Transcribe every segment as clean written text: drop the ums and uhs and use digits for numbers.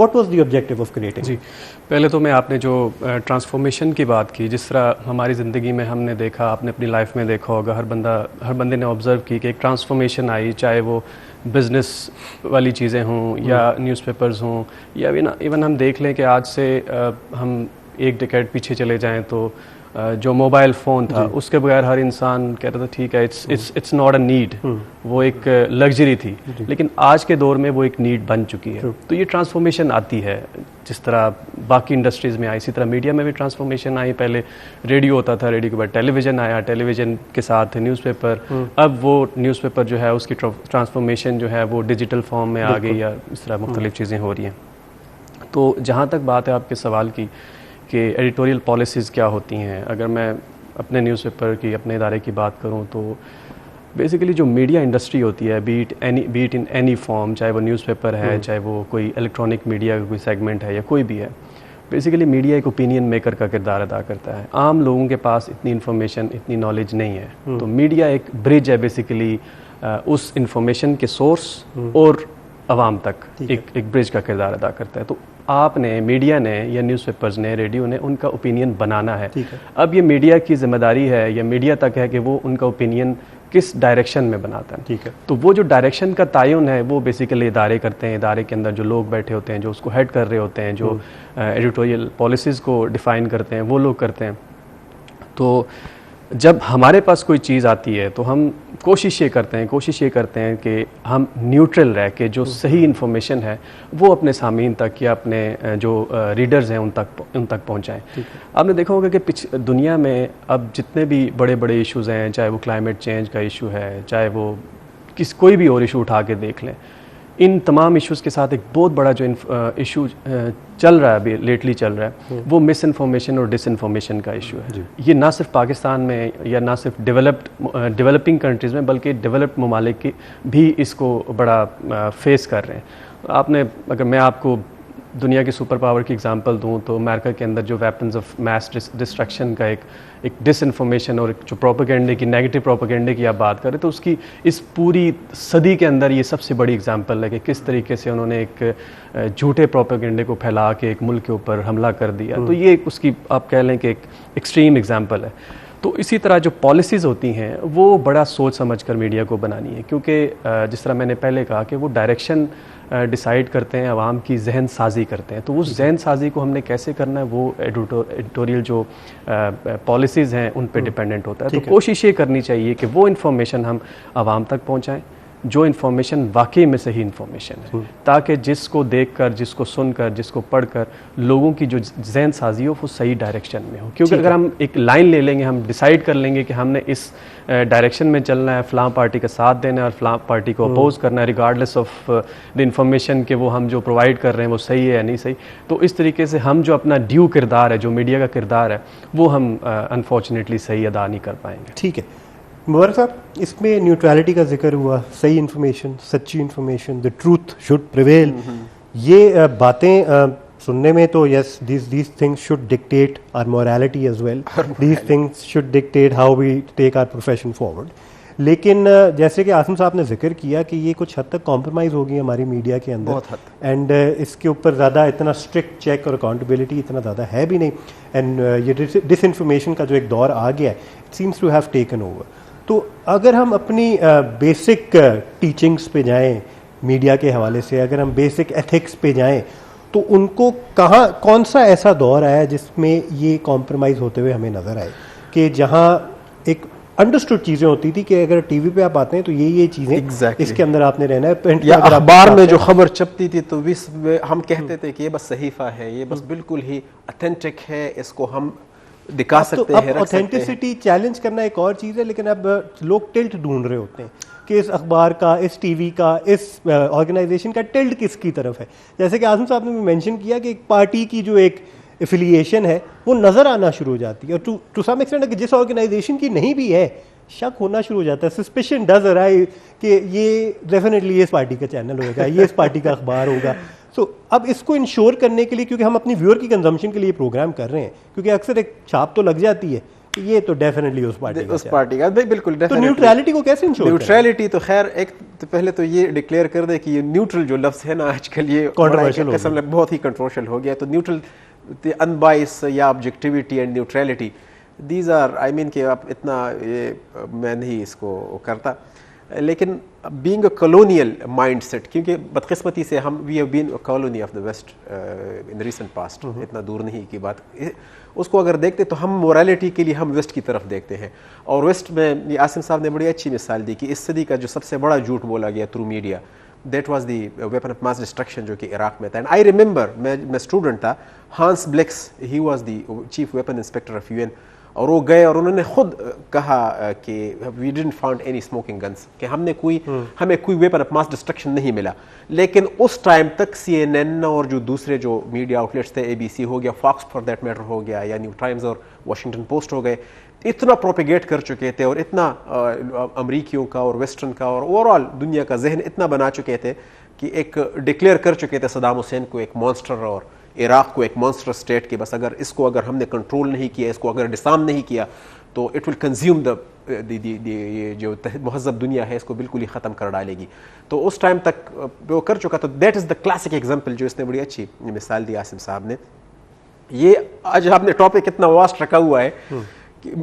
what was the objective of creating? جی پہلے تو میں آپ نے جو ٹرانسفارمیشن کی بات کی، جس طرح ہماری زندگی میں ہم نے دیکھا، آپ نے اپنی لائف میں دیکھا ہوگا، ہر بندے نے آبزرو کی کہ ایک ٹرانسفارمیشن آئی، چاہے وہ بزنس والی چیزیں ہوں یا نیوز پیپرز ہوں، یا ایون ہم دیکھ لیں کہ آج سے ہم ایک ڈیکیڈ پیچھے چلے جائیں تو جو موبائل فون تھا اس کے بغیر ہر انسان کہتا تھا ٹھیک ہے اٹس ناٹ اے نیڈ، وہ ایک لگژری تھی، لیکن آج کے دور میں وہ ایک نیڈ بن چکی ہے. تو یہ ٹرانسفارمیشن آتی ہے جس طرح باقی انڈسٹریز میں آئی، اسی طرح میڈیا میں بھی ٹرانسفارمیشن آئی. پہلے ریڈیو ہوتا تھا، ریڈیو کے بعد ٹیلی ویژن آیا، ٹیلی ویژن کے ساتھ نیوز پیپر، اب وہ نیوز پیپر جو ہے اس کی ٹرانسفارمیشن جو ہے وہ ڈیجیٹل فارم میں آ گئی، یا اس طرح مختلف چیزیں ہو رہی ہیں. تو جہاں تک بات ہے آپ کے سوال کی کہ ایڈیٹوریل پالیسیز کیا ہوتی ہیں، اگر میں اپنے نیوز پیپر کی، اپنے ادارے کی بات کروں تو بیسیکلی جو میڈیا انڈسٹری ہوتی ہے، بیٹ ان اینی فارم، چاہے وہ نیوز پیپر ہے، چاہے وہ کوئی الیکٹرانک میڈیا کا کوئی سیگمنٹ ہے یا کوئی بھی ہے، بیسیکلی میڈیا ایک اوپینین میکر کا کردار ادا کرتا ہے. عام لوگوں کے پاس اتنی انفارمیشن، اتنی نالج نہیں ہے، تو میڈیا ایک برج ہے بیسیکلی اس انفارمیشن کے سورس اور عوام تک ایک برج کا کردار ادا کرتا ہے. تو آپ نے، میڈیا نے یا نیوز پیپرز نے، ریڈیو نے ان کا اوپینین بنانا ہے. اب یہ میڈیا کی ذمہ داری ہے یا میڈیا تک ہے کہ وہ ان کا اوپینین کس ڈائریکشن میں بناتا ہے. تو وہ جو ڈائریکشن کا تعین ہے وہ بیسیکلی ادارے کرتے ہیں. ادارے کے اندر جو لوگ بیٹھے ہوتے ہیں، جو اس کو ہیڈ کر رہے ہوتے ہیں، جو ایڈیٹوریل پالیسیز کو ڈیفائن کرتے ہیں، وہ لوگ کرتے ہیں. تو جب ہمارے پاس کوئی چیز آتی ہے تو ہم کوشش یہ کرتے ہیں کہ ہم نیوٹرل رہ کے جو صحیح انفارمیشن ہے وہ اپنے سامعین تک یا اپنے جو ریڈرز ہیں ان تک پہنچائیں. آپ نے دیکھا ہوگا کہ دنیا میں اب جتنے بھی بڑے بڑے ایشوز ہیں، چاہے وہ کلائمیٹ چینج کا ایشو ہے، چاہے وہ کوئی بھی اور ایشو اٹھا کے دیکھ لیں، ان تمام ایشوز کے ساتھ ایک بہت بڑا جو ایشو چل رہا ہے، ابھی لیٹلی چل رہا ہے، وہ مس انفارمیشن اور ڈس انفارمیشن کا ایشو ہے. یہ نہ صرف پاکستان میں یا نہ صرف ڈیولپنگ کنٹریز میں بلکہ ڈیولپڈ ممالک بھی اس کو بڑا فیس کر رہے ہیں. اگر میں آپ کو دنیا کی سپر پاور کی اگزامپل دوں تو امریکہ کے اندر جو ویپنز آف میس ڈسٹرکشن کا ایک ڈس انفارمیشن اور جو پروپیگنڈے کی، نیگیٹو پروپیگنڈے کی آپ بات کریں تو اس کی اس پوری صدی کے اندر یہ سب سے بڑی اگزامپل ہے کہ کس طریقے سے انہوں نے ایک جھوٹے پروپیگنڈے کو پھیلا کے ایک ملک کے اوپر حملہ کر دیا. تو یہ اس کی آپ کہہ لیں کہ ایک ایکسٹریم اگزامپل ہے. تو اسی طرح جو پالیسیز ہوتی ہیں وہ بڑا سوچ سمجھ کر میڈیا کو بنانی ہے، کیونکہ جس طرح میں نے پہلے کہا کہ وہ ڈائریکشن ڈیسائیڈ کرتے ہیں، عوام کی ذہن سازی کرتے ہیں. تو اس ذہن سازی کو ہم نے کیسے کرنا ہے وہ ایڈیٹوریل جو پالیسیز ہیں ان پہ ڈیپینڈنٹ ہوتا ہے. تو کوشش یہ کرنی چاہیے کہ وہ انفارمیشن ہم عوام تک پہنچائیں جو انفارمیشن واقعی میں صحیح انفارمیشن ہے، تاکہ جس کو دیکھ کر، جس کو سن کر، جس کو پڑھ کر لوگوں کی جو ذہن سازی ہو وہ صحیح ڈائریکشن میں ہو. کیونکہ اگر ہم ایک لائن لے لیں گے، ہم ڈیسائیڈ کر لیں گے کہ ہم نے اس ڈائریکشن میں چلنا ہے، فلاں پارٹی کا ساتھ دینا ہے اور فلاں پارٹی کو اپوز کرنا ہے ریگارڈلیس آف دی انفارمیشن کہ وہ ہم جو پرووائڈ کر رہے ہیں وہ صحیح ہے یا نہیں صحیح، تو اس طریقے سے ہم جو اپنا ڈیو کردار ہے، جو میڈیا کا کردار ہے، وہ ہم انفارچونیٹلی صحیح ادا نہیں کر پائیں گے. ٹھیک ہے مبارک صاحب، اس میں نیوٹرلٹی کا ذکر ہوا، صحیح انفارمیشن، سچی information, the truth should prevail. یہ باتیں سننے میں تو yes these things should dictate our morality as well, these things should dictate how we take our profession forward. لیکن جیسے کہ عاصم صاحب نے ذکر کیا کہ یہ کچھ حد تک کمپرومائز ہو گئی ہماری میڈیا کے اندر، اینڈ اس کے اوپر زیادہ اتنا اسٹرکٹ چیک اور اکاؤنٹیبلٹی اتنا زیادہ ہے بھی نہیں. اینڈ یہ ڈس انفارمیشن کا جو ایک دور آ گیا ہے، it seems to have taken over. تو اگر ہم اپنی بیسک ٹیچنگس پہ جائیں میڈیا کے حوالے سے، اگر ہم بیسک ایتھکس پہ جائیں تو ان کو کون سا ایسا دور آیا جس میں یہ کمپرومائز ہوتے ہوئے ہمیں نظر آئے کہ جہاں ایک انڈرسٹوڈ چیزیں ہوتی تھی کہ اگر ٹی وی پہ آپ آتے ہیں تو یہ چیزیں اس کے اندر آپ نے رہنا ہے. یا اخبار میں جو خبر چھپتی تھی تو ہم کہتے تھے کہ یہ بس صحیفہ ہے، یہ بس بالکل ہی اتھینٹک ہے، اس کو ہم دکھا سکتے ہیں. اوتھینٹسٹی چیلنج کرنا ایک اور چیز ہے، لیکن اب لوگ ٹلٹ ڈھونڈ رہے ہوتے ہیں کہ اس اخبار کا، اس ٹی وی کا، اس آرگنائزیشن کا ٹلٹ کس کی طرف ہے. جیسے کہ عاصم صاحب نے بھی مینشن کیا کہ ایک پارٹی کی جو ایک ایفیلیشن ہے وہ نظر آنا شروع ہو جاتی ہے، اور ٹو سم ایکسٹینٹ جس آرگنائزیشن کی نہیں بھی ہے شک ہونا شروع ہو جاتا ہے، سسپیشن ڈز ارائیو کہ یہ ڈیفینیٹلی اس پارٹی کا چینل ہوگا، یہ اس پارٹی کا اخبار ہوگا. سو اب اس کو انشور کرنے کے لیے، کیونکہ ہم اپنی ویور کی کنزمپشن کے لیے پروگرام کر رہے ہیں، کیونکہ اکثر ایک چھاپ تو لگ جاتی ہے یہ تو ڈیفینیٹلی اس پارٹی کا بالکل. تو نیوٹرلٹی کو کیسے انشور؟ نیوٹرلٹی تو خیر ایک تو پہلے تو یہ ڈکلیئر کر دے کہ یہ نیوٹرل جو لفظ ہے نا آج کل یہ قسم میں بہت ہی کنٹروورشل ہو گیا. تو نیوٹرل ان بائس یا objectivity and neutrality these are I mean کہ آپ اتنا یہ میں نہیں اس کو کرتا. لیکن being a colonial mindset, کیونکہ بدقسمتی سے ہم we have been a colony of the west in recent past, اتنا دور نہیں کی بات. اس کو اگر دیکھتے تو ہم مورالٹی کے لیے ہم ویسٹ کی طرف دیکھتے ہیں, اور ویسٹ میں یہ عاصم صاحب نے بڑی اچھی مثال دی کہ اس صدی کا جو سب سے بڑا جھوٹ بولا گیا through media, that was the weapon of mass destruction جو کہ عراق میں تھا. اینڈ آئی ریمبر میں اسٹوڈنٹ تھا, ہانس blacks he was the chief weapon inspector of UN, اور وہ گئے اور انہوں نے خود کہا کہ we didn't found any smoking guns, کہ ہمیں کوئی ویپن آف ماس ڈسٹرکشن نہیں ملا. لیکن اس ٹائم تک CNN اور جو دوسرے جو میڈیا آؤٹ لیٹس تھے, ABC ہو گیا, فاکس فار دیٹ میٹر ہو گیا, یا نیو ٹائمز اور واشنگٹن پوسٹ ہو گئے, اتنا پروپیگیٹ کر چکے تھے اور اتنا امریکیوں کا اور ویسٹرن کا اور اوور آل دنیا کا ذہن اتنا بنا چکے تھے کہ ایک ڈکلیئر کر چکے تھے صدام حسین کو ایک مانسٹر اور عراق کو ایک مانسٹر اسٹیٹ کے. بس اگر اس کو اگر ہم نے کنٹرول نہیں کیا, اس کو اگر ڈسارم نہیں کیا تو اٹ ول کنزیوم یہ جو مہذب دنیا ہے اس کو بالکل ہی ختم کر ڈالے گی. تو اس ٹائم تک وہ کر چکا. تو that is the classic example جو اس نے بڑی اچھی مثال دی عاصم صاحب نے. یہ آج آپ نے ٹاپک اتنا واسٹ رکھا ہوا ہے کہ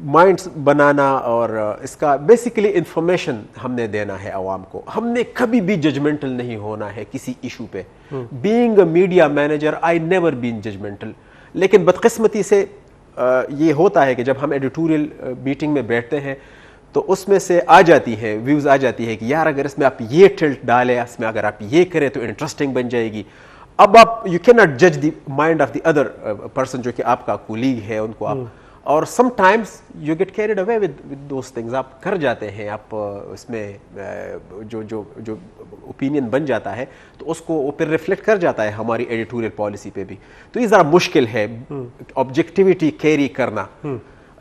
مائنڈس بنانا, اور اس کا بیسیکلی انفارمیشن ہم نے دینا ہے عوام کو. ہم نے کبھی بھی ججمنٹل نہیں ہونا ہے کسی ایشو پہ. Being a media manager I never been judgmental. لیکن بدقسمتی سے یہ ہوتا ہے کہ جب ہم ایڈیٹوریل میٹنگ میں بیٹھتے ہیں تو اس میں سے آ جاتی ہے ویوز آ جاتی ہے کہ یار اگر اس میں آپ یہ ٹلٹ ڈالیں, اس میں اگر آپ یہ کریں تو انٹرسٹنگ بن جائے گی. اب آپ یو کین ناٹ جج the mind of the other person جو کہ آپ کا کولیگ ہے, ان کو آپ, اور sometimes you get carried away with those things. آپ کر جاتے ہیں, آپ اس میں جو اوپینین بن جاتا ہے تو اس کو پھر ریفلیکٹ کر جاتا ہے ہماری ایڈیٹوریل پالیسی پہ بھی. تو یہ ذرا مشکل ہے آبجیکٹیوٹی کیری کرنا.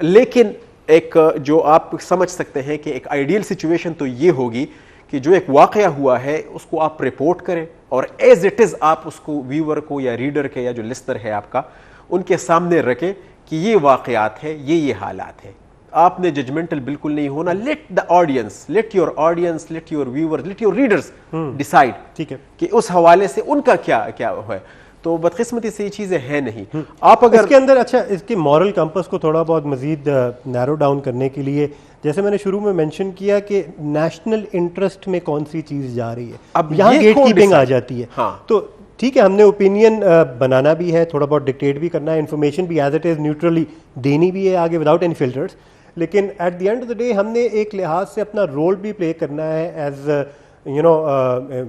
لیکن ایک جو آپ سمجھ سکتے ہیں کہ ایک آئیڈیل سچویشن تو یہ ہوگی کہ جو ایک واقعہ ہوا ہے اس کو آپ رپورٹ کریں, اور ایز اٹ از آپ اس کو ویور کو یا ریڈر کے یا جو لسنر ہے آپ کا, ان کے سامنے رکھیں کہ یہ واقعات ہے, یہ حالات ہے. آپ نے ججمنٹل بالکل نہیں ہونا. Let the audience, let your audience, let your viewer, let your readers decide, ٹھیک ہے, کہ اس حوالے سے ان کا کیا ہے. تو بدقسمتی سے یہ چیزیں ہیں نہیں. آپ اگر اس کے اندر اچھا اس کی مورل کمپس کو تھوڑا بہت مزید نیرو ڈاؤن کرنے کے لیے, جیسے میں نے شروع میں مینشن کیا کہ نیشنل انٹرسٹ میں کون سی چیز جا رہی ہے, اب یہاں گیٹ کیپنگ آ جاتی ہے. تو ٹھیک ہے, ہم نے اوپینین بنانا بھی ہے, تھوڑا بہت ڈکٹیٹ بھی کرنا ہے, انفارمیشن بھی ایز اٹ از نیوٹرلی دینی بھی ہے آگے وداؤٹ اینی فلٹرس. لیکن at the end of the day ہم نے ایک لحاظ سے اپنا رول بھی پلے کرنا ہے as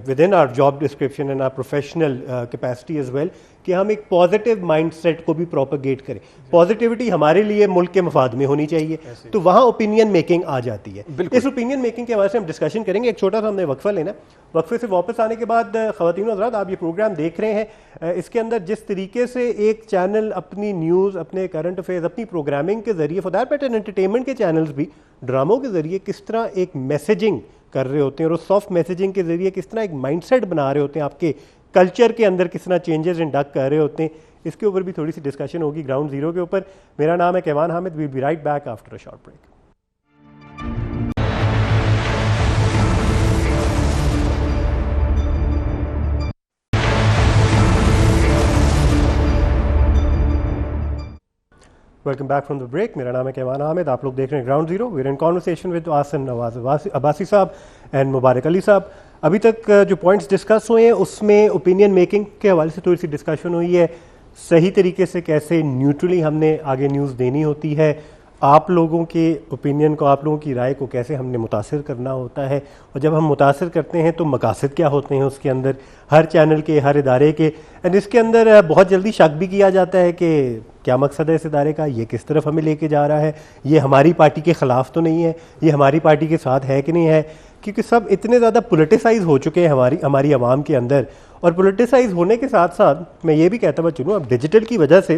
within our job description and our professional capacity as well, کہ ہم ایک پازیٹیو مائنڈ سیٹ کو بھی پروپیگیٹ کریں. پازیٹیوٹی ہمارے لیے ملک کے مفاد میں ہونی چاہیے, تو وہاں اوپینین میکنگ آ جاتی ہے. اس اوپینین میکنگ کے حوالے سے ہم ڈسکشن کریں گے. ایک چھوٹا سا ہم نے وقفہ لینا. وقفے سے واپس آنے کے بعد خواتین و حضرات, آپ یہ پروگرام دیکھ رہے ہیں, اس کے اندر جس طریقے سے ایک چینل اپنی نیوز, اپنے کرنٹ افیئرز, اپنی پروگرامنگ کے ذریعے, فار دیٹ میٹر انٹرٹینمنٹ کے چینلز بھی ڈراموں کے ذریعے کس طرح ایک میسیجنگ کر رہے ہوتے ہیں, اور اس سافٹ میسیجنگ کے ذریعے کس طرح ایک مائنڈ سیٹ بنا رہے ہوتے ہیں, آپ کے کلچر کے اندر کس طرح چینجز انڈکٹ کر رہے ہوتے ہیں, اس کے اوپر بھی تھوڑی سی ڈسکشن ہوگی گراؤنڈ زیرو کے اوپر. میرا نام ہے Kaiwan Hamid. We'll be right back after a short break. Welcome back from the break. میرا نام ہے کیوان حامد. آپ لوگ دیکھ رہے ہیں ground zero. We are in conversation with Asim Nawaz Abbasi صاحب اینڈ مبارک علی صاحب. ابھی تک جو پوائنٹس ڈسکس ہوئے ہیں اس میں اوپینین میکنگ کے حوالے سے تھوڑی سی ڈسکشن ہوئی ہے, صحیح طریقے سے کیسے نیوٹرلی ہم نے آگے نیوز دینی ہوتی ہے, آپ لوگوں کے اوپینین کو, آپ لوگوں کی رائے کو کیسے ہم نے متاثر کرنا ہوتا ہے, اور جب ہم متاثر کرتے ہیں تو مقاصد کیا ہوتے ہیں اس کے اندر, ہر چینل کے, ہر ادارے کے. اینڈ اس کے اندر بہت جلدی شک بھی کیا جاتا ہے کہ کیا مقصد ہے اس ادارے کا, یہ کس طرف ہمیں لے کے جا رہا ہے, یہ ہماری پارٹی کے خلاف تو نہیں ہے, یہ ہماری پارٹی کے ساتھ ہے کہ نہیں ہے, کیونکہ سب اتنے زیادہ پولیٹیسائز ہو چکے ہیں ہماری عوام کے اندر. اور پولیٹیسائز ہونے کے ساتھ ساتھ میں یہ بھی کہتا ہوا چلوں, اب ڈیجیٹل کی وجہ سے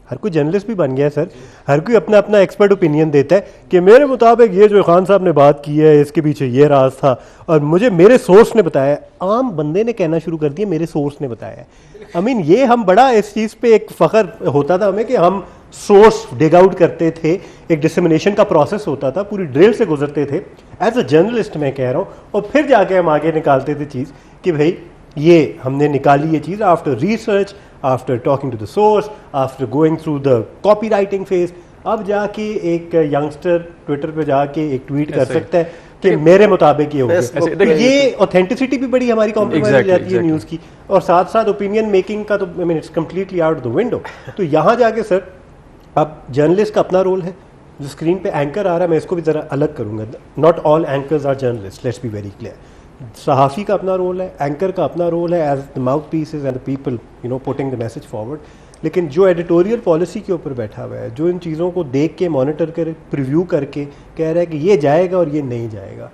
ہر کوئی جرنلسٹ بھی بن گیا ہے سر, ہر کوئی اپنا اپنا ایکسپرٹ اوپینین دیتا ہے کہ میرے مطابق یہ جو خان صاحب نے بات کی ہے اس کے پیچھے یہ راز تھا اور مجھے میرے سورس نے بتایا. عام بندے نے کہنا شروع کر دیا میرے سورس نے بتایا ہے. I mean یہ ہم بڑا اس چیز پہ ایک فخر ہوتا تھا ہمیں کہ ہم سورس ڈگ آؤٹ کرتے تھے, ایک ڈسمنیشن کا پروسیس ہوتا تھا, پوری ڈرل سے گزرتے تھے ایز اے جرنلسٹ میں کہہ رہا ہوں, اور پھر جا کے ہم آگے نکالتے تھے چیز کہ بھائی یہ ہم نے نکالی یہ چیز after research, after talking to the source, after going through the copywriting phase. اب جا کے ایک ینگسٹر ٹویٹر پہ جا کے ایک ٹویٹ کر سکتا ہے کہ میرے مطابق یہ ہوگا. یہ اوتھینٹسٹی بھی بڑی ہماری کمپرومائز ہو جاتی ہے نیوز کی, اور ساتھ ساتھ اوپینین میکنگ کا تو it's completely out the window. تو یہاں جا کے سر اب جرنلسٹ کا اپنا رول ہے. جو اسکرین پہ اینکر آ رہا ہے میں اس کو بھی ذرا الگ کروں گا, not all anchors are journalist, let's be very clear. صحافی کا اپنا رول ہے, اینکر کا اپنا رول ہے as the mouth pieces and the people putting the message forward. لیکن جو ایڈیٹوریل پالیسی کے اوپر بیٹھا ہوا ہے, جو ان چیزوں کو دیکھ کے مانیٹر کرے, پریویو کر کے کہہ رہا ہے کہ یہ جائے گا اور یہ نہیں جائے گا,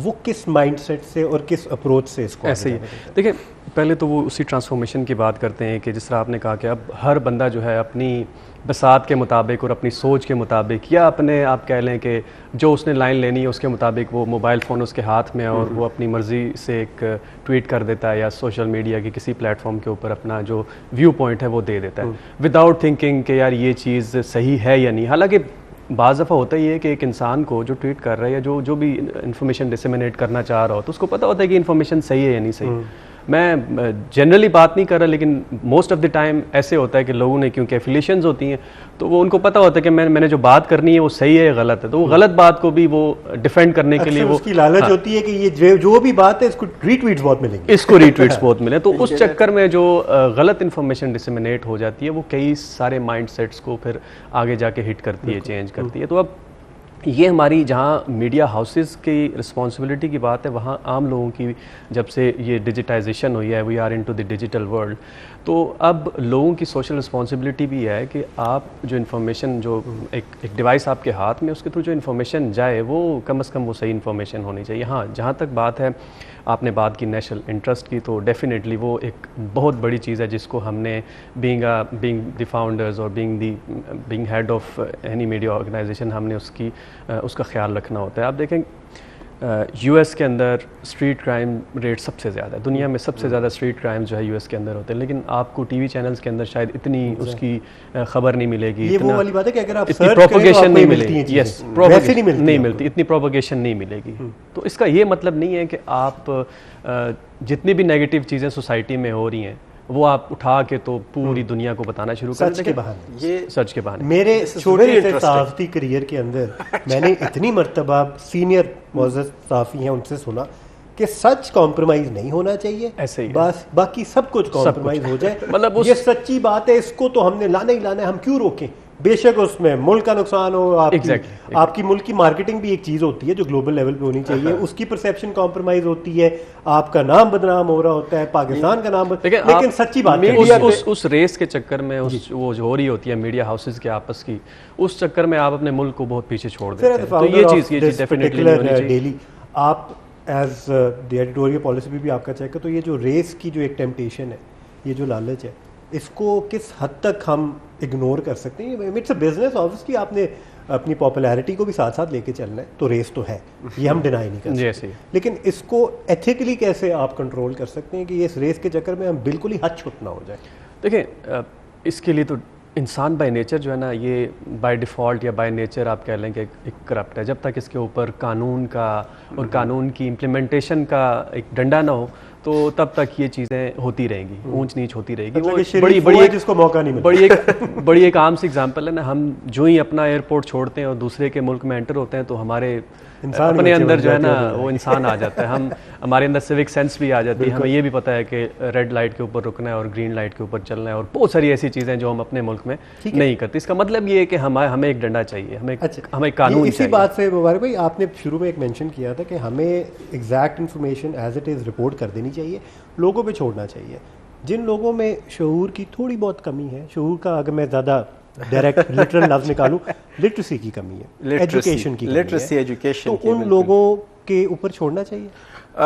وہ کس مائنڈ سیٹ سے اور کس اپروچ سے اس کو ایسے ہی. دیکھیں پہلے تو وہ اسی ٹرانسفارمیشن کی بات کرتے ہیں کہ جس طرح آپ نے کہا کہ اب ہر بندہ جو ہے اپنی بساط کے مطابق اور اپنی سوچ کے مطابق, یا اپنے آپ کہہ لیں کہ جو اس نے لائن لینی ہے اس کے مطابق وہ موبائل فون اس کے ہاتھ میں ہے اور وہ اپنی مرضی سے ایک ٹویٹ کر دیتا ہے یا سوشل میڈیا کے کسی پلیٹ فارم کے اوپر اپنا جو ویو پوائنٹ ہے وہ دے دیتا ہے وداؤٹ تھنکنگ کہ یار یہ چیز صحیح ہے یا نہیں. حالانکہ بعض دفعہ ہوتا ہی ہے کہ ایک انسان کو جو ٹویٹ کر رہا ہے یا جو بھی انفارمیشن ڈسیمینیٹ کرنا چاہ رہا ہو تو اس کو پتہ ہوتا ہے کہ انفارمیشن صحیح ہے یا نہیں صحیح. میں جنرلی بات نہیں کر رہا, لیکن موسٹ آف دی ٹائم ایسے ہوتا ہے کہ لوگوں نے کیونکہ ایفیلیشنز ہوتی ہیں تو وہ ان کو پتہ ہوتا ہے کہ میں نے جو بات کرنی ہے وہ صحیح ہے یا غلط ہے, تو وہ غلط بات کو بھی وہ ڈیفینڈ کرنے کے لیے وہ اس کی لالچ ہوتی ہے کہ یہ جو بھی بات ہے اس کو ری ٹویٹس بہت ملیں گے, اس کو ری ٹویٹس بہت ملیں. تو اس چکر میں جو غلط انفارمیشن ڈسیمینیٹ ہو جاتی ہے وہ کئی سارے مائنڈ سیٹس کو پھر آگے جا کے ہٹ کرتی ہے, چینج کرتی ہے. تو اب یہ ہماری جہاں میڈیا ہاؤسز کی رسپانسبلٹی کی بات ہے, وہاں عام لوگوں کی جب سے یہ ڈیجیٹائزیشن ہوئی ہے, we are into the digital world, تو اب لوگوں کی سوشل رسپانسبلٹی بھی ہے کہ آپ جو انفارمیشن جو ایک ڈیوائس آپ کے ہاتھ میں اس کے تھرو جو انفارمیشن جائے وہ کم از کم وہ صحیح انفارمیشن ہونی چاہیے. ہاں جہاں تک بات ہے آپ نے بات کی نیشنل انٹرسٹ کی, تو ڈیفینیٹلی وہ ایک بہت بڑی چیز ہے جس کو ہم نے بینگ دی فاؤنڈرز اور being head of any media organization ہم نے اس کا خیال رکھنا ہوتا ہے. آپ دیکھیں یو ایس کے اندر اسٹریٹ کرائم ریٹ سب سے زیادہ ہے, دنیا میں سب سے زیادہ اسٹریٹ کرائم جو ہے یو ایس کے اندر ہوتے ہیں, لیکن آپ کو ٹی وی چینلز کے اندر شاید اتنی اس کی خبر نہیں ملے گی, یہ وہ والی بات ہے کہ اگر آپ اتنی پروپیگیشن نہیں ملے گی, یس نہیں ملتی, اتنی پروپیگیشن نہیں ملے گی. تو اس کا یہ مطلب نہیں ہے کہ آپ جتنی بھی نیگیٹو چیزیں سوسائٹی میں ہو رہی ہیں وہ آپ اٹھا کے تو پوری دنیا کو بتانا شروع کر دیں. یہ سچ کے بہانے. میرے چھوٹے سے صحافتی کریئر کے اندر میں نے اتنی مرتبہ سینئر معزز صحافی ہیں ان سے سنا کہ سچ کمپرومائز نہیں ہونا چاہیے, ایسے ہی بس باقی سب کچھ کمپرومائز ہو جائے. مطلب یہ سچی بات ہے, اس کو تو ہم نے لانا ہی لانا ہے, ہم کیوں روکیں. بے شک اس میں ملک کا نقصان ہو, آپ کی ملک کی مارکیٹنگ بھی ایک چیز ہوتی ہے جو گلوبل لیول پہ ہونی چاہیے, اس کی پرسیپشن کمپرومائز ہوتی ہے, آپ کا نام بدنام ہو رہا ہوتا ہے, پاکستان کا نام, لیکن سچی بات اس ریس کے چکر میں وہ جو ہو رہی ہوتی ہے میڈیا ہاؤسز کے آپس کی, اس چکر میں آپ اپنے ملک کو بہت پیچھے چھوڑ دیتے ہیں. تو یہ چیز ڈیفینیٹلی ہونی چاہیے. آپ ایز دی ایڈیٹوریل پالیسی بھی آپ کا چیک ہے, تو یہ جو ریس کی جو ایک ٹیمپٹیشن ہے, یہ جو لالچ ہے, اس کو کس حد تک ہم اگنور کر سکتے ہیں. اٹس اے بزنس, آبویسلی آپ نے اپنی پاپولیرٹی کو بھی ساتھ ساتھ لے کے چلنا ہے, تو ریس تو ہے, یہ ہم ڈینائی نہیں کر سکتے, لیکن اس کو ایتھیکلی کیسے آپ کنٹرول کر سکتے ہیں کہ اس ریس کے چکر میں ہم بالکل ہی ہد چھٹ نہ ہو جائے. دیکھیں اس کے لیے تو انسان بائی نیچر جو ہے نا, یہ بائی ڈیفالٹ یا بائی نیچر آپ کہہ لیں کہ ایک کرپٹ ہے. جب تک اس کے اوپر قانون کا اور قانون کی امپلیمنٹیشن کا ایک ڈنڈا نہ ہو تو تب تک یہ چیزیں ہوتی رہیں گی, اونچ نیچ ہوتی رہے گی. بڑی ایک عام سی ایگزامپل ہے نا, ہم جو ہی اپنا ایئرپورٹ چھوڑتے ہیں اور دوسرے کے ملک میں انٹر ہوتے ہیں تو ہمارے اپنے اندر جو ہے نا وہ انسان آ جاتا ہے, ہمارے اندر سیوک سینس بھی آ جاتی ہے, ہمیں یہ بھی پتہ ہے کہ ریڈ لائٹ کے اوپر رکنا ہے اور گرین لائٹ کے اوپر چلنا ہے, اور بہت ساری ایسی چیزیں جو ہم اپنے ملک میں نہیں کرتے. اس کا مطلب یہ ہے کہ ہمیں ایک ڈنڈا چاہیے, ہمیں قانون چاہیے. اسی بات سے مبارک بھائی, آپ نے شروع میں ایک مینشن کیا تھا کہ ہمیں exact information as it is report کر دینی چاہیے, لوگوں پہ چھوڑنا چاہیے. جن لوگوں میں شعور کی تھوڑی بہت کمی ہے, شعور کا اگر میں زیادہ ڈائریکٹ لٹرل لفظ نکالوں, لٹریسی کی کمی ہے, ایجوکیشن کی کمی ہے, تو ان لوگوں کے اوپر چھوڑنا چاہیے.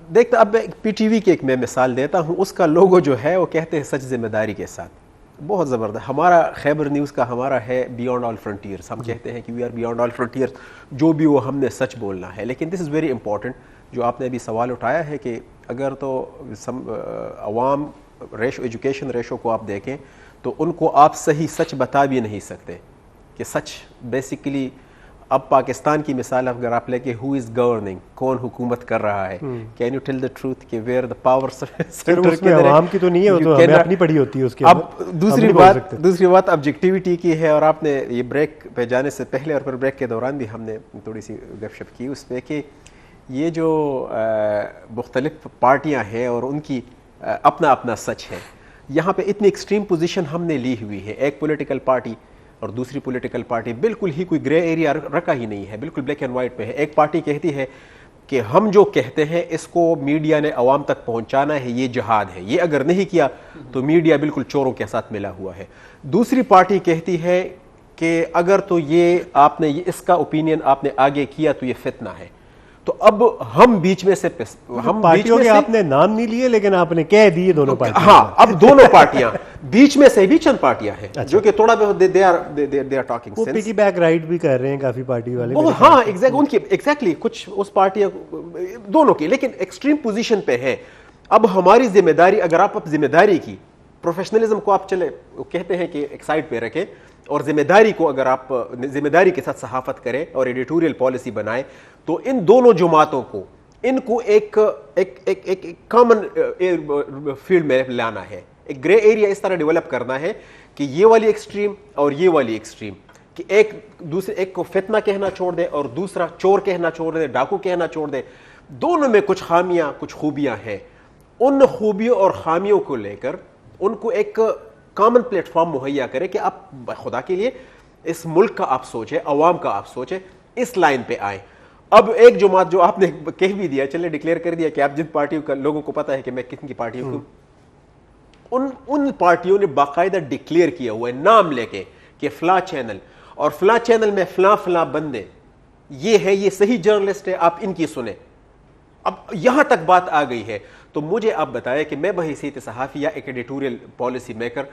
دیکھتا اب پی ٹی وی کی ایک میں مثال دیتا ہوں, اس کا لوگو جو ہے وہ کہتے ہیں سچ ذمہ داری کے ساتھ, بہت زبردست. ہمارا خیبر نیوز کا ہمارا ہے بیونڈ آل فرنٹیئرز, ہم کہتے ہیں کہ we are beyond all frontiers, جو بھی وہ ہم نے سچ بولنا ہے. لیکن دس از ویری امپورٹنٹ جو آپ نے ابھی سوال اٹھایا ہے کہ اگر تو عوام ریشو ایجوکیشن ریشو کو آپ دیکھیں تو ان کو آپ صحیح سچ بتا بھی نہیں سکتے کہ سچ بیسیکلی. اب پاکستان کی مثال اگر آپ لے کے ہو از گورننگ, کون حکومت کر رہا ہے, can you tell the truth کہ ویئر دا پاور سینٹر کے عوام کی تو نہیں ہے, وہ تو ہمیں اپنی پڑی ہوتی ہے اس کے. اب دوسری بات آبجیکٹیوٹی کی ہے, اور آپ نے یہ بریک پہ جانے سے پہلے اور پھر بریک کے دوران بھی ہم نے تھوڑی سی گپ شپ کی اس پہ کہ یہ جو مختلف پارٹیاں ہیں اور ان کی اپنا اپنا سچ ہے. یہاں پہ اتنی ایکسٹریم پوزیشن ہم نے لی ہوئی ہے, ایک پولیٹیکل پارٹی اور دوسری پولیٹیکل پارٹی بالکل ہی کوئی گرے ایریا رکھا ہی نہیں ہے, بالکل بلیک اینڈ وائٹ پہ ہے. ایک پارٹی کہتی ہے کہ ہم جو کہتے ہیں اس کو میڈیا نے عوام تک پہنچانا ہے, یہ جہاد ہے, یہ اگر نہیں کیا تو میڈیا بالکل چوروں کے ساتھ ملا ہوا ہے. دوسری پارٹی کہتی ہے کہ اگر تو یہ آپ نے اس کا اوپینین آپ نے آگے کیا تو یہ فتنہ ہے. تو اب ہم بیچ میں سے ہم پارٹیوں کے آپ نے نام نہیں لیے لیکن آپ نے کہہ دیے دونوں پارٹیاں. ہاں, اب دونوں پارٹیاں بیچ میں سے بھی چند پارٹیاں ہیں جو کہ تھوڑا دے آر ٹاکنگ سینس, وہ پگی بیک رائٹ بھی کر رہے ہیں کافی پارٹی والے. ہاں ان کی ایگزیکٹلی کچھ اس پارٹیاں دونوں کی, لیکن ایکسٹریم پوزیشن پہ ہے. اب ہماری ذمہ داری, اگر آپ ذمہ داری کی پروفیشنلزم کو آپ چلے کہتے ہیں کہ ایک سائڈ پہ رکھیں, اور ذمہ داری کو اگر آپ ذمہ داری کے ساتھ صحافت کریں اور ایڈیٹوریل پالیسی بنائیں, تو ان دونوں جماعتوں کو ان کو ایک کامن فیلڈ میں لانا ہے, ایک گرے ایریا اس طرح ڈیولپ کرنا ہے کہ یہ والی ایکسٹریم اور یہ والی ایکسٹریم, کہ ایک دوسرے ایک کو فتنہ کہنا چھوڑ دے اور دوسرا چور کہنا چھوڑ دے, ڈاکو کہنا چھوڑ دے. دونوں میں کچھ خامیاں کچھ خوبیاں ہیں. ان خوبیوں اور خامیوں کو لے کر ان کو ایک کامن پلیٹ فارم مہیا کرے کہ آپ خدا کے لیے اس ملک کا آپ سوچیں, عوام کا آپ سوچیں, اس لائن پہ آئیں. اب ایک جماعت جو آپ نے کہہ بھی دیا, چلے ڈکلیئر کر دیا کہ آپ جن پارٹیوں کا لوگوں کو پتا ہے کہ میں کتنی پارٹیوں کو, ان پارٹیوں نے باقاعدہ ڈکلیئر کیا ہوا ہے نام لے کے کہ فلاں چینل اور فلاں چینل میں فلاں فلاں بندے یہ ہے, یہ صحیح جرنلسٹ ہے, آپ ان کی سنیں. اب یہاں تک بات آ گئی ہے تو مجھے آپ بتائیں کہ میں بحیثیت صحافی یا ایک ایڈیٹوریل پالیسی میکر